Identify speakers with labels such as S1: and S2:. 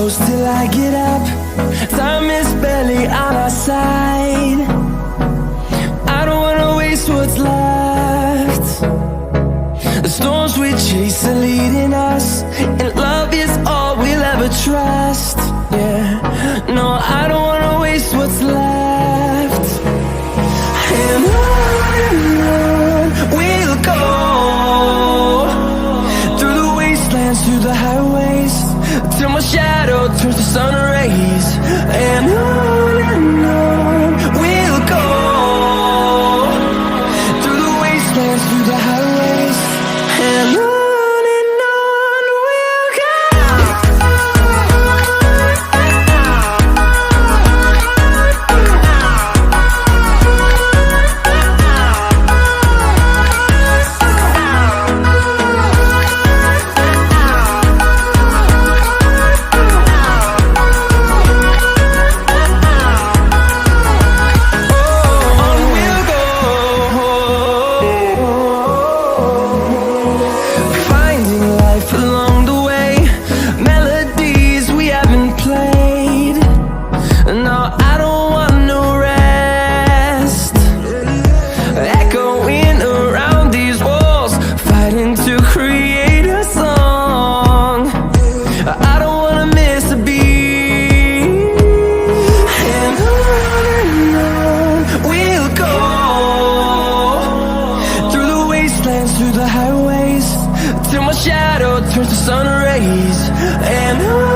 S1: close till I get up. Time is barely on our side. I don't wanna waste what's left. The storms we chase are leading us, and love is all we'll ever trust. Yeah, no, I don't wanna waste what's left. And on we'll go, through the wastelands, through the highways, till my shadow turns to sun rays. And on we'll go, through the wastelands, through the highways, and on we'll go. Through the highways, till my shadow turns to sun rays. And on